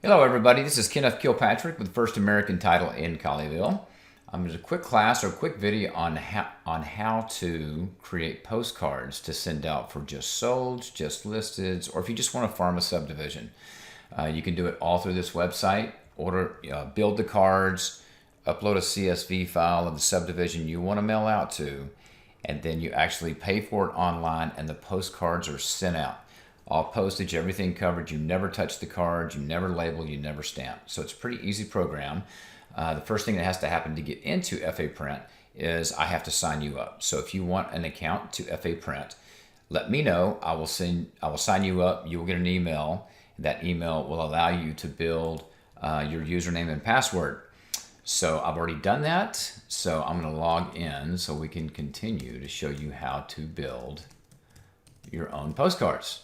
Hello everybody, this is Kenneth Kilpatrick with First American Title in Colleyville. There's a quick class or a quick video on how to create postcards to send out for just solds, just listeds, or if you just want to farm a subdivision. You can do it all through this website. Build the cards, upload a CSV file of the subdivision you want to mail out to, and then you actually pay for it online and the postcards are sent out. All postage, everything covered. You never touch the cards, you never label, you never stamp. So it's a pretty easy program. The first thing that has to happen to get into FA Print is I have to sign you up. So if you want an account to FA Print, let me know. I will sign you up. You will get an email. That email will allow you to build your username and password. So I've already done that. So I'm going to log in so we can continue to show you how to build your own postcards.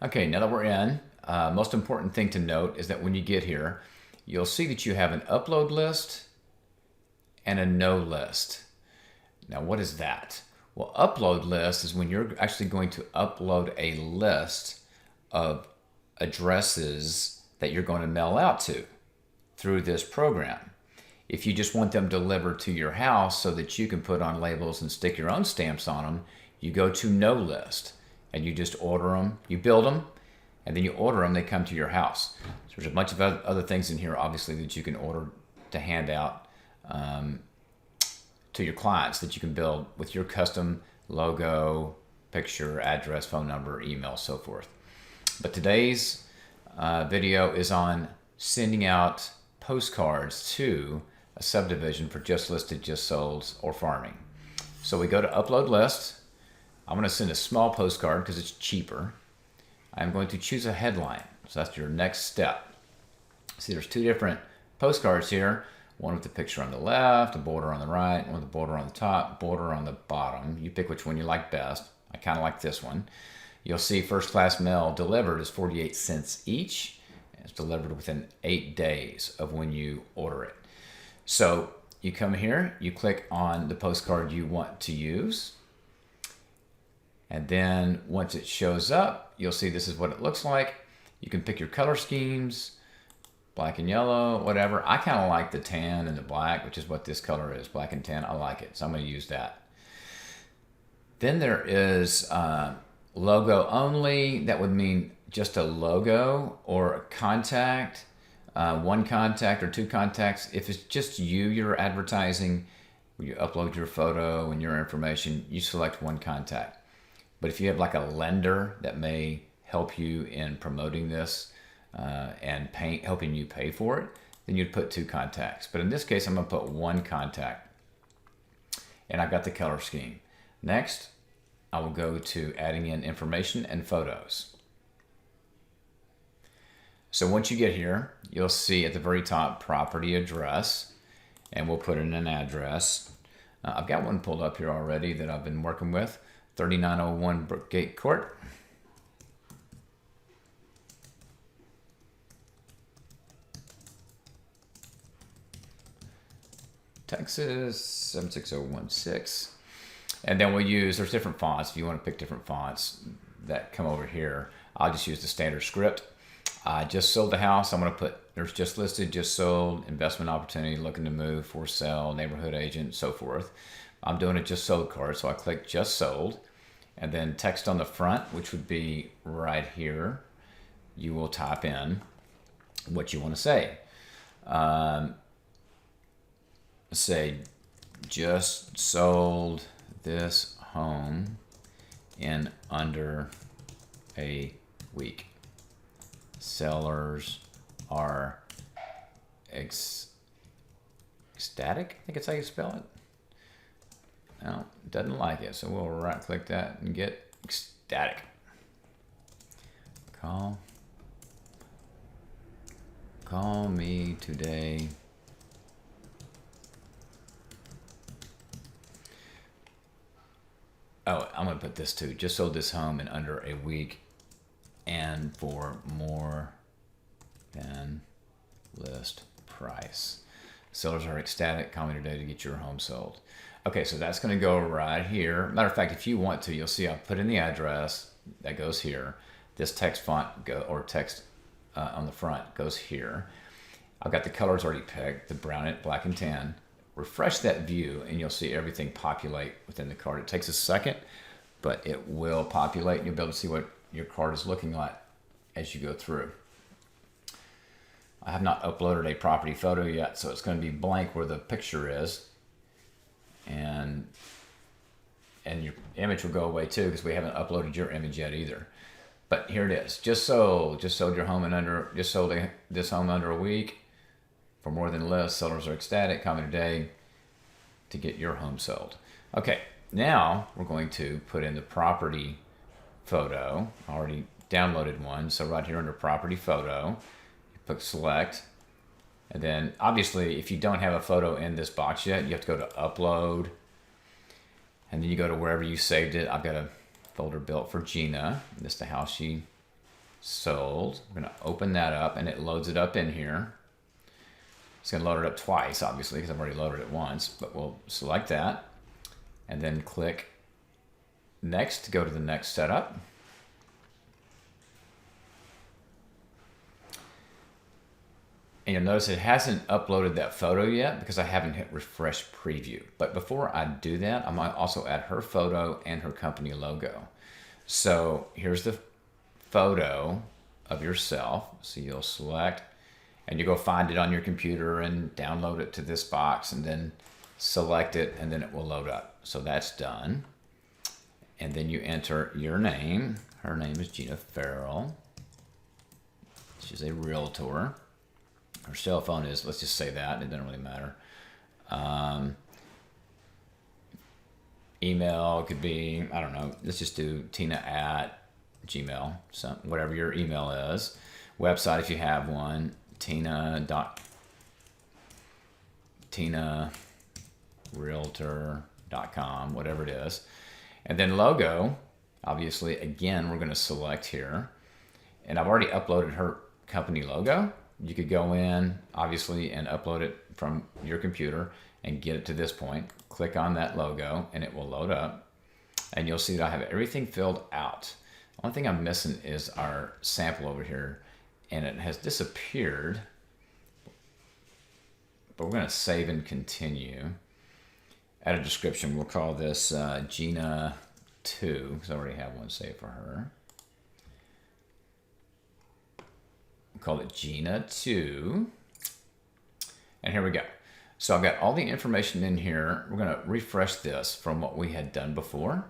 Okay, now that we're in, most important thing to note is that when you get here, you'll see that you have an upload list and a no list. Now, what is that? Well, upload list is when you're actually going to upload a list of addresses that you're going to mail out to through this program. If you just want them delivered to your house so that you can put on labels and stick your own stamps on them, you go to no list. And you just order them, you build them, and then you order them, they come to your house. So there's a bunch of other things in here, obviously, that you can order to hand out to your clients that you can build with your custom logo, picture, address, phone number, email, so forth. But today's video is on sending out postcards to a subdivision for just listed, just sold, or farming. So we go to upload list. I'm going to send a small postcard because it's cheaper. I'm going to choose a headline. So that's your next step. See, there's two different postcards here. One with the picture on the left, a border on the right, one with a border on the top, border on the bottom. You pick which one you like best. I kind of like this one. You'll see first class mail delivered is 48 cents each. It's delivered within 8 days of when you order it. So you come here, you click on the postcard you want to use. And then once it shows up, you'll see this is what it looks like. You can pick your color schemes, black and yellow, whatever. I kind of like the tan and the black, which is what this color is, black and tan. I like it, so I'm going to use that. Then there is logo only. That would mean just a logo or a contact, one contact or two contacts. If it's just you're advertising, you upload your photo and your information, you select one contact. But if you have like a lender that may help you in promoting this and helping you pay for it, then you'd put two contacts. But in this case, I'm going to put one contact. And I've got the color scheme. Next, I will go to adding in information and photos. So once you get here, you'll see at the very top property address, and we'll put in an address. I've got one pulled up here already that I've been working with. 3901 Brookgate Court. Texas 76016. And then we'll use, there's different fonts. If you want to pick different fonts that come over here, I'll just use the standard script. I just sold the house. I'm going to put, there's just listed, just sold, investment opportunity, looking to move, for sale, neighborhood agent, so forth. I'm doing a just sold card, so I click just sold. And then text on the front, which would be right here, you will type in what you want to say. Say, just sold this home in under a week. Sellers are ecstatic, I think it's how you spell it. No, doesn't like it, so we'll right click that and get ecstatic. Call me today. Oh, I'm gonna put this too. Just sold this home in under a week and for more than list price. Sellers are ecstatic. Call me today to get your home sold. Okay, so that's going to go right here. Matter of fact, if you want to, you'll see I put in the address that goes here. This text font or text on the front goes here. I've got the colors already picked, the brown, black, and tan. Refresh that view and you'll see everything populate within the card. It takes a second, but it will populate and you'll be able to see what your card is looking like as you go through. I have not uploaded a property photo yet, so it's going to be blank where the picture is. And your image will go away too because we haven't uploaded your image yet either. But here it is. Just sold your home in under, just sold this home under a week. For more than list, sellers are ecstatic. Comment today to get your home sold. Okay, now we're going to put in the property photo. I already downloaded one, so right here under property photo, you put select. And then obviously if you don't have a photo in this box yet, you have to go to upload. And then you go to wherever you saved it. I've got a folder built for Gina. This is the house she sold. I'm gonna open that up and it loads it up in here. It's gonna load it up twice, obviously, because I've already loaded it once, but we'll select that and then click next to go to the next setup. And you'll notice it hasn't uploaded that photo yet because I haven't hit refresh preview. But before I do that, I might also add her photo and her company logo. So here's the photo of yourself. So you'll select and you go find it on your computer and download it to this box and then select it and then it will load up. So that's done. And then you enter your name. Her name is Gina Farrell. She's a realtor. Her cell phone is, let's just say that, it doesn't really matter. Email could be, I don't know, let's just do tina@gmail, so whatever your email is. Website, if you have one, tinarealtor.com, whatever it is. And then logo, obviously, again, we're going to select here. And I've already uploaded her company logo. You could go in, obviously, and upload it from your computer and get it to this point. Click on that logo and it will load up. And you'll see that I have everything filled out. The only thing I'm missing is our sample over here. And it has disappeared. But we're going to save and continue. Add a description. We'll call this Gina 2, because I already have one saved for her. Call it Gina 2. And here we go. So I've got all the information in here. We're going to refresh this from what we had done before.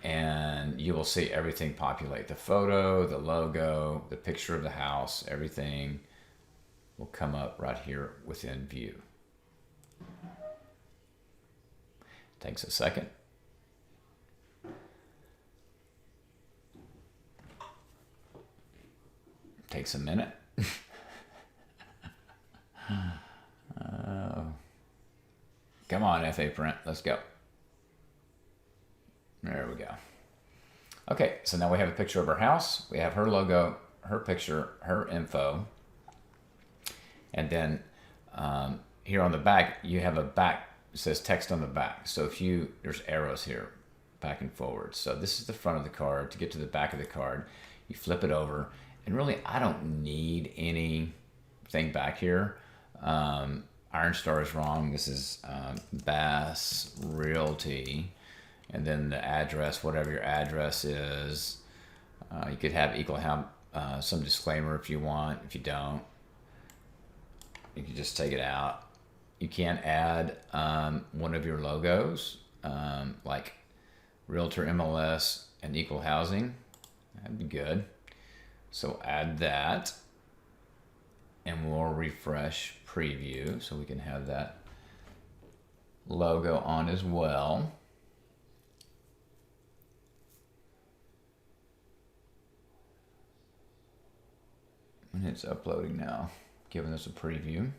And you will see everything populate. The photo, the logo, the picture of the house, everything will come up right here within view. Takes a second. Takes a minute. Come on, FA Print, let's go. There we go. Okay, so now we have a picture of her house. We have her logo, her picture, her info. And then here on the back, you have a back, it says text on the back. So there's arrows here, back and forward. So this is the front of the card. To get to the back of the card, you flip it over. And really, I don't need anything back here. Iron Star is wrong. This is Bass Realty. And then the address, whatever your address is. You could have some disclaimer if you want. If you don't, you can just take it out. You can add one of your logos, like Realtor MLS and Equal Housing. That'd be good. So add that, and we'll refresh preview so we can have that logo on as well. And it's uploading now, giving us a preview.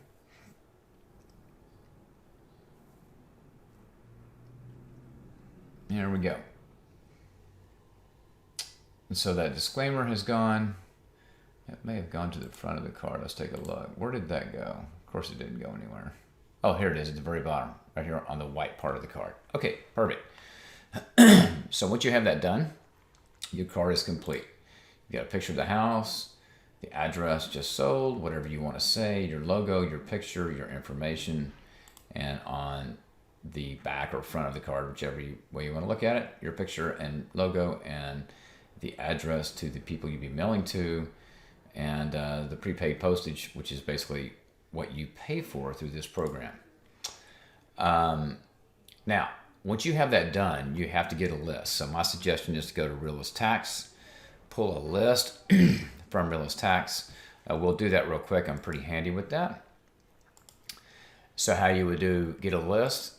There we go. And so that disclaimer has gone. It may have gone to the front of the card. Let's take a look. Where did that go? Of course it didn't go anywhere. Oh, here it is at the very bottom, right here on the white part of the card. Okay, perfect. So once you have that done, your card is complete. You got a picture of the house, the address just sold, whatever you want to say, your logo, your picture, your information, and on the back or front of the card, whichever way you want to look at it, your picture and logo and the address to the people you'd be mailing to, and the prepaid postage, which is basically what you pay for through this program. Now, once you have that done, you have to get a list. So my suggestion is to go to Realist Tax, pull a list from Realist Tax. We'll do that real quick. I'm pretty handy with that. So how you would get a list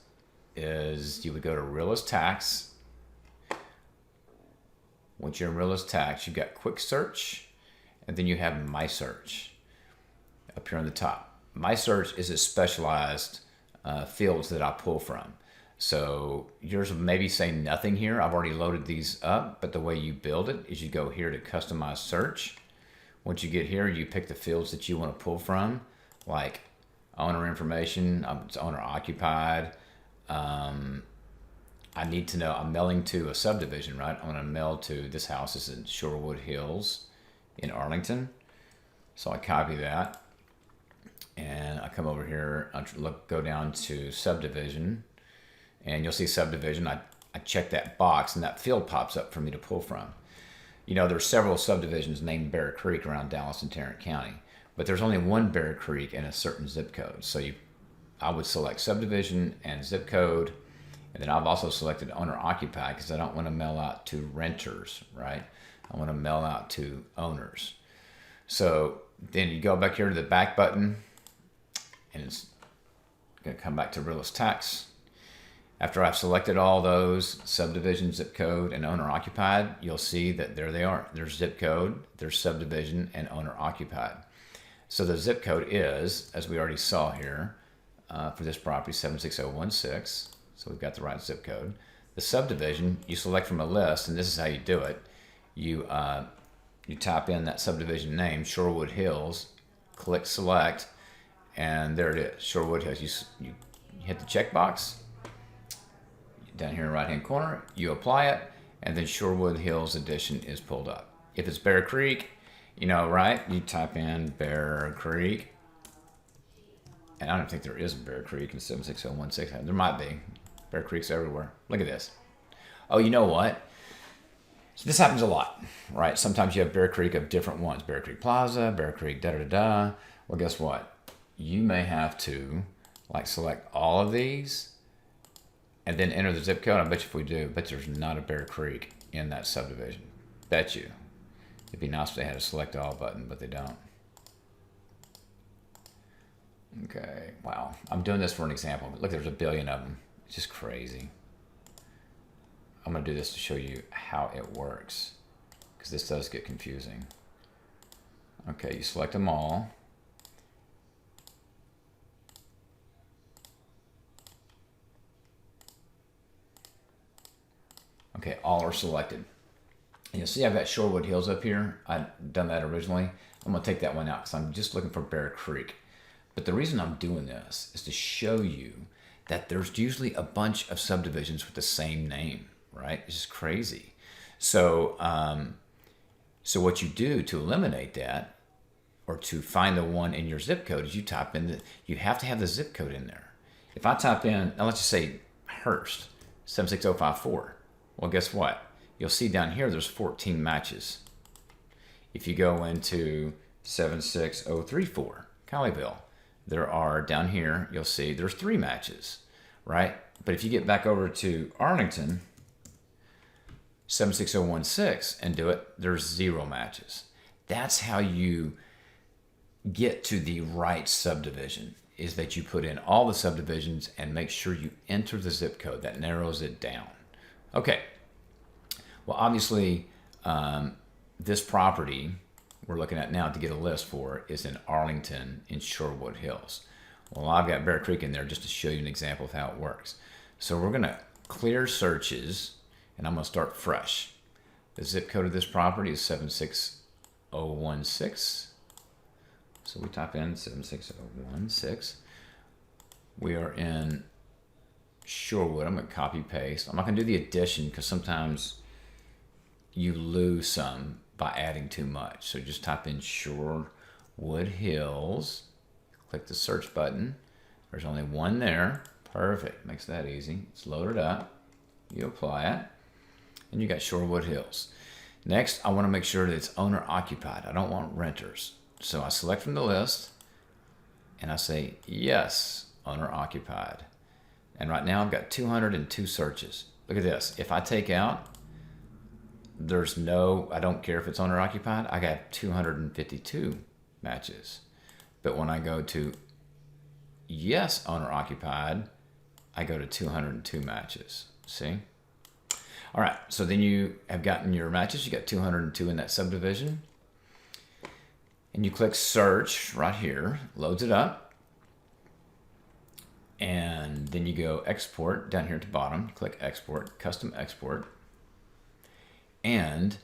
is you would go to Realist Tax. Once you're in Realist Tax, you've got Quick Search, and then you have My Search up here on the top. My Search is a specialized fields that I pull from. So yours will maybe say nothing here. I've already loaded these up, but the way you build it is you go here to Customize Search. Once you get here, you pick the fields that you want to pull from, like owner information, it's owner occupied. I need to know, I'm mailing to a subdivision, right? I'm going to mail to, this house is in Shorewood Hills in Arlington. So I copy that and I come over here, go down to subdivision, and you'll see subdivision. I check that box and that field pops up for me to pull from. You know, there's several subdivisions named Bear Creek around Dallas and Tarrant County, but there's only one Bear Creek in a certain zip code. So I would select subdivision and zip code, and then I've also selected owner occupied because I don't want to mail out to renters, right? I want to mail out to owners. So then you go back here to the back button, and it's going to come back to Realist Tax. After I've selected all those, subdivision, zip code, and owner occupied, you'll see that there they are. There's zip code, there's subdivision, and owner occupied. So the zip code is, as we already saw here, for this property, 76016. So we've got the right zip code. The subdivision, you select from a list, and this is how you do it. You type in that subdivision name, Shorewood Hills, click select, and there it is, Shorewood Hills. You hit the checkbox down here in the right-hand corner, you apply it, and then Shorewood Hills Edition is pulled up. If it's Bear Creek, you know, right, you type in Bear Creek, and I don't think there is a Bear Creek in 76016. There might be. Bear Creek's everywhere. Look at this. Oh, you know what? So this happens a lot, right? Sometimes you have Bear Creek of different ones. Bear Creek Plaza, Bear Creek da-da-da-da. Well, guess what? You may have to, like, select all of these and then enter the zip code. I bet you if we do, but there's not a Bear Creek in that subdivision. Bet you. It'd be nice if they had a select all button, but they don't. Okay, wow. I'm doing this for an example. Look, there's a billion of them. It's just crazy. I'm going to do this to show you how it works, because this does get confusing. Okay, you select them all. Okay, all are selected. And you'll see I've got Shorewood Hills up here. I've done that originally. I'm going to take that one out because I'm just looking for Bear Creek. But the reason I'm doing this is to show you that there's usually a bunch of subdivisions with the same name, right? It's just crazy. So, so what you do to eliminate that, or to find the one in your zip code, is you type in you have to have the zip code in there. If I type in, now let's just say Hurst, 76054. Well, guess what? You'll see down here there's 14 matches. If you go into 76034, Colleyville, there are, down here, you'll see there's 3 matches, right? But if you get back over to Arlington, 76016, and do it, there's 0 matches. That's how you get to the right subdivision, is that you put in all the subdivisions and make sure you enter the zip code. That narrows it down. Okay. Well, obviously, this property we're looking at now to get a list for is in Arlington in Shorewood Hills. Well, I've got Bear Creek in there just to show you an example of how it works. So we're going to clear searches, and I'm going to start fresh. The zip code of this property is 76016. So we type in 76016. We are in Shorewood. I'm going to copy paste. I'm not going to do the addition because sometimes you lose some by adding too much. So just type in Shorewood Hills. Click the search button. There's only one there. Perfect. Makes that easy. It's loaded up. You apply it. And you got Shorewood Hills. Next, I want to make sure that it's owner occupied. I don't want renters. So I select from the list and I say, yes, owner occupied. And right now I've got 202 searches. Look at this. If I take out, I don't care if it's owner occupied. I got 252 matches. But when I go to yes, owner occupied, I go to 202 matches. See? All right, so then you have gotten your matches. You got 202 in that subdivision. And you click search right here, loads it up. And then you go export down here at the bottom. Click export, custom export. And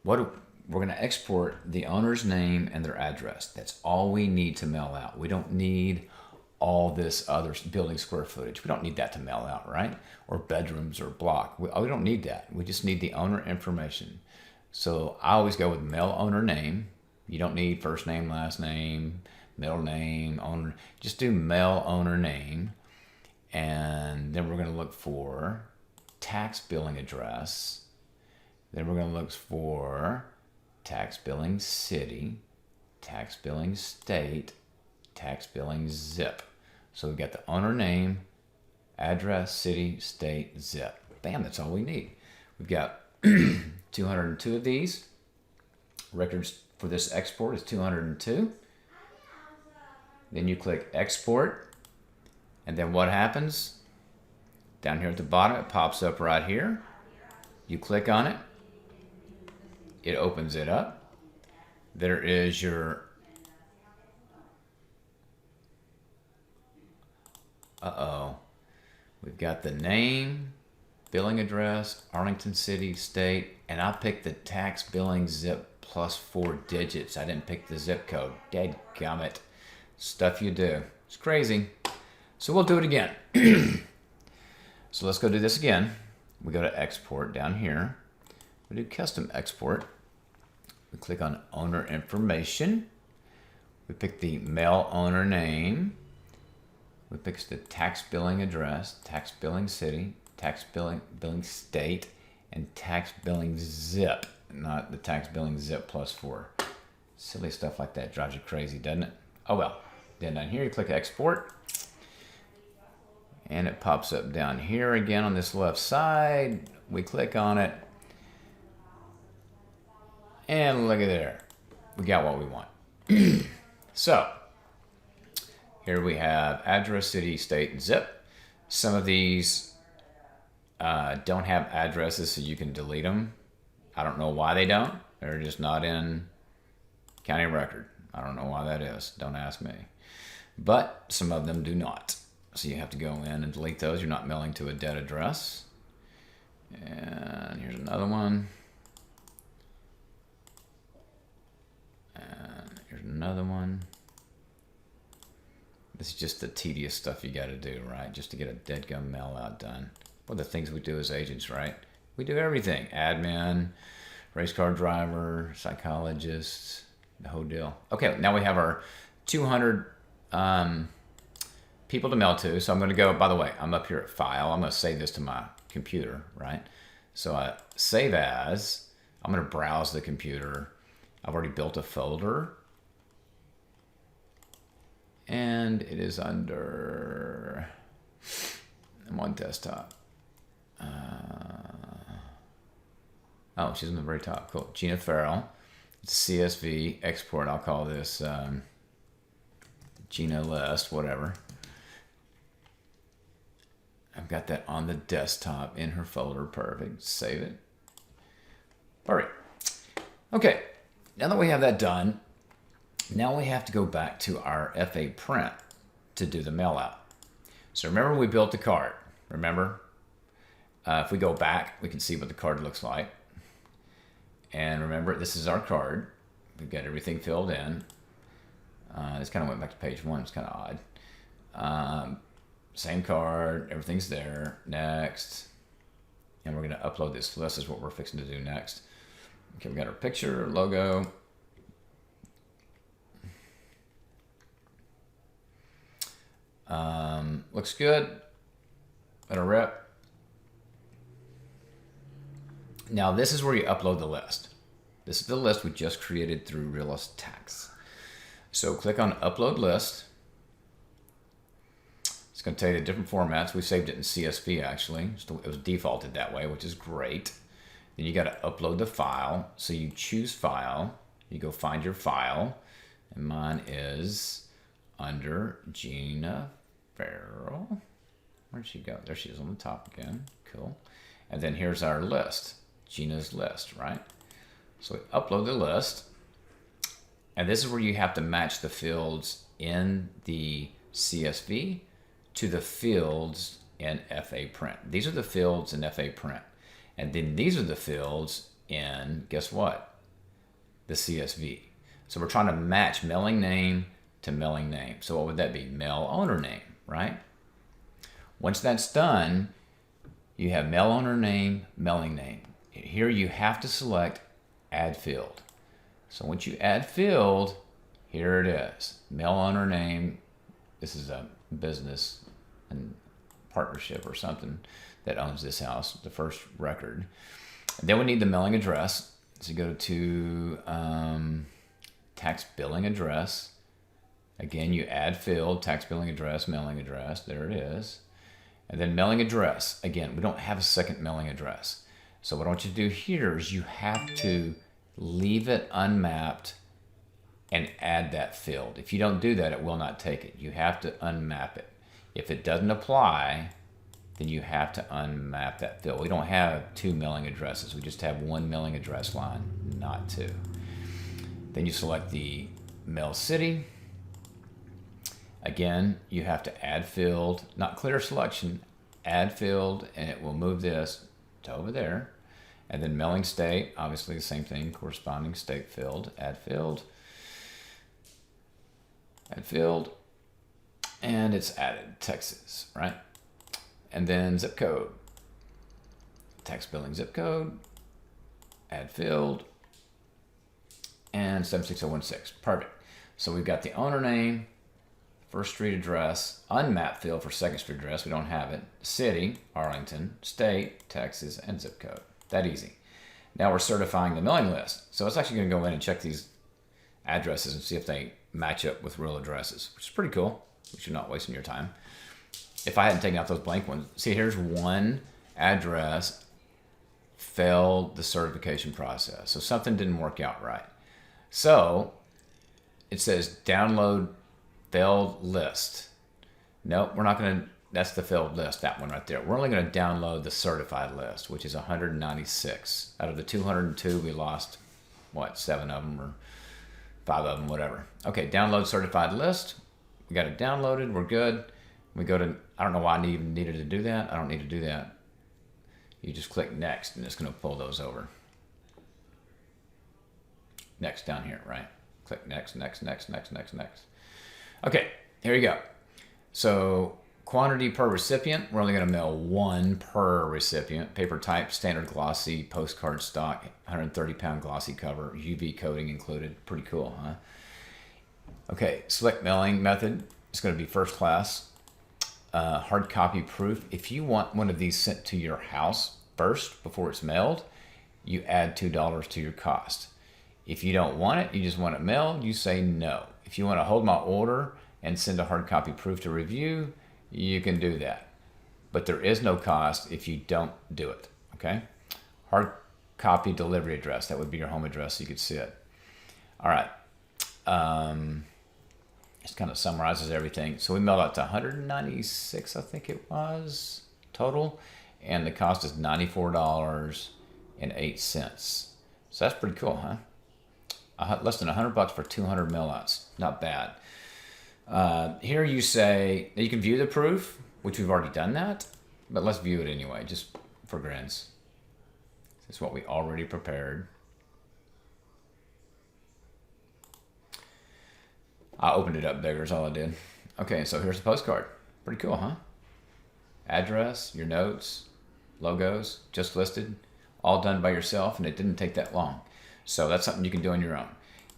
we're going to export the owner's name and their address. That's all we need to mail out. We don't need all this other building square footage. We don't need that to mail out, right? Or bedrooms or block. We don't need that. We just need the owner information. So I always go with mail owner name. You don't need first name, last name, middle name, owner. Just do mail owner name. And then we're going to look for tax billing address. Then we're going to look for tax billing city, tax billing state, tax billing zip. So we've got the owner name, address, city, state, zip. Bam, that's all we need. We've got 202 of these. Records for this export is 202. Then you click export. And then what happens? Down here at the bottom, it pops up right here. You click on it. It opens it up. There is your we've got the name, billing address, Arlington City, state, and I picked the tax billing zip plus 4 digits. I didn't pick the zip code. Dadgummit. Stuff you do. It's crazy. So we'll do it again. So let's go do this again. We go to export down here. We do custom export. We click on owner information. We pick the mail owner name. We pick the tax billing address, tax billing city, tax billing state, and tax billing zip, not the tax billing zip plus 4. Silly stuff like that drives you crazy, doesn't it? Oh well. Then down here you click export. And it pops up down here again on this left side. We click on it. And look at there. We got what we want. So, here we have address, city, state, and zip. Some of these don't have addresses, so you can delete them. I don't know why they don't. They're just not in county record. I don't know why that is. Don't ask me. But some of them do not. So you have to go in and delete those. You're not mailing to a dead address. And here's another one. And here's another one. This is just the tedious stuff you got to do, right? Just to get a dead gum mail out done. Well, the things we do as agents, right? We do everything. Admin, race car driver, psychologist, the whole deal. Okay, now we have our 200 people to mail to. So I'm going to go, by the way, I'm up here at File. I'm going to save this to my computer, right? So I save as. I'm going to browse the computer. I've already built a folder. And it is under, I'm on desktop. Oh, she's on the very top. Cool. Gina Farrell. It's CSV export. I'll call this Gina List, whatever. I've got that on the desktop in her folder. Perfect. Save it. All right. Okay. Now that we have that done, now we have to go back to our FA print to do the mail out. So remember we built the card. Remember? If we go back, we can see what the card looks like. And remember, this is our card. We've got everything filled in. This kind of went back to page 1. It's kind of odd. Same card, everything's there. Next. And we're going to upload this list is what we're fixing to do next. Okay, we got our picture, logo. Looks good. Let it rip. Now this is where you upload the list. This is the list we just created through Realist Tax. So click on Upload List. It's going to tell you the different formats. We saved it in CSV actually. It was defaulted that way, which is great. Then you got to upload the file. So you choose File. You go find your file. And mine is under Gina Farrell. Where'd she go? There she is on the top again. Cool. And then here's our list. Gina's list, right? So we upload the list. And this is where you have to match the fields in the CSV to the fields in FA print. These are the fields in FA print. And then these are the fields in, guess what? The CSV. So we're trying to match mailing name to mailing name. So what would that be? Mail owner name, right? Once that's done, you have mail owner name, mailing name. Here you have to select add field. So once you add field, here it is. Mail owner name. This is a business and partnership or something that owns this house, the first record. And then we need the mailing address. So you go to tax billing address. Again, you add field, tax billing address, mailing address. There it is. And then mailing address. Again, we don't have a second mailing address. So what I want you to do here is you have to leave it unmapped and add that field. If you don't do that, it will not take it. You have to unmap it. If it doesn't apply, then you have to unmap that field. We don't have two mailing addresses. We just have one mailing address line, not two. Then you select the mail city. Again, you have to add field, not clear selection, add field, and it will move this to over there. And then mailing state, obviously the same thing, corresponding state field, add field, and it's added, Texas, right? And then zip code, tax billing zip code, add field, and 76016, perfect. So we've got the owner name, first street address, unmapped field for second street address, we don't have it, city, Arlington, state, Texas, and zip code. That easy. Now we're certifying the mailing list. So it's actually going to go in and check these addresses and see if they match up with real addresses, which is pretty cool, which you're not wasting your time. If I hadn't taken out those blank ones, see here's one address failed the certification process. So something didn't work out right. So it says download failed list. Nope, we're not going to, that's the failed list, that one right there. We're only going to download the certified list, which is 196. Out of the 202, we lost, what, 7 of them or 5 of them, whatever. Okay, download certified list. We got it downloaded, we're good. We go to, I don't know why I even needed to do that. I don't need to do that. You just click next and it's going to pull those over. Next down here, right? Click next, next, next, next, next, next. Okay, here you go. So quantity per recipient, we're only going to mail 1 per recipient. Paper type, standard glossy, postcard stock, 130-pound glossy cover, UV coating included. Pretty cool, huh? Okay, select mailing method. It's going to be first class. Hard copy proof. If you want one of these sent to your house first before it's mailed, you add $2 to your cost. If you don't want it, you just want it mailed, you say no. If you want to hold my order and send a hard copy proof to review, you can do that. But there is no cost if you don't do it, okay? Hard copy delivery address, that would be your home address so you could see it. All right. This kind of summarizes everything. So we mailed out to 196, I think it was, total. And the cost is $94.08. So that's pretty cool, huh? Less than $100 for 200 mailouts. Not bad. Here you say, you can view the proof, which we've already done that, but let's view it anyway, just for grins. This is what we already prepared. I opened it up bigger is all I did. Okay, so here's the postcard. Pretty cool, huh? address, your notes, logos, just listed, all done by yourself, and it didn't take that long. So that's something you can do on your own.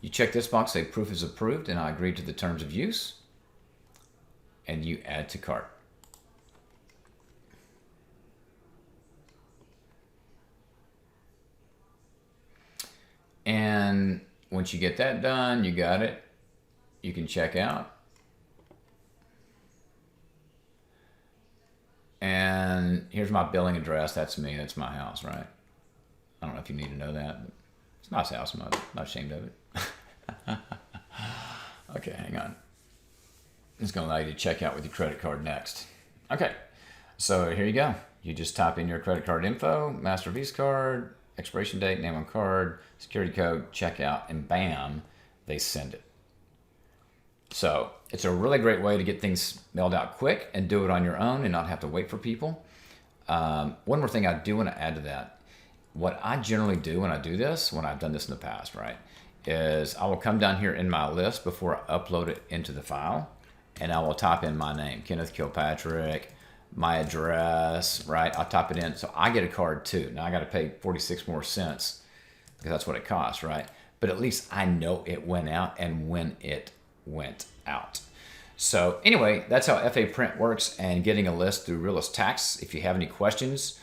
You check this box, say proof is approved, and I agree to the terms of use, and you add to cart. And once you get that done, you got it, you can check out. And here's my billing address. That's me. That's my house, right? I don't know if you need to know that, but it's a nice house. I'm not ashamed of it. Okay, hang on. It's going to allow you to check out with your credit card next. Okay, so here you go. You just type in your credit card info, Master Visa card, expiration date, name on card, security code, checkout, and bam, they send it. So it's a really great way to get things mailed out quick and do it on your own and not have to wait for people. One more thing I do want to add to that. What I generally do when I do this, when I've done this in the past, right, is I will come down here in my list before I upload it into the file, and I will type in my name, Kenneth Kilpatrick, my address, right? I'll type it in. So I get a card too. Now I got to pay 46 more cents because that's what it costs, right? But at least I know it went out and when it went out. So anyway, that's how FA Print works and getting a list through Realist Tax. If you have any questions,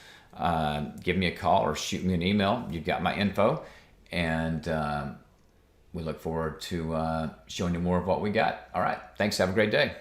give me a call or shoot me an email. You've got my info, and we look forward to showing you more of what we got. All right. Thanks. Have a great day.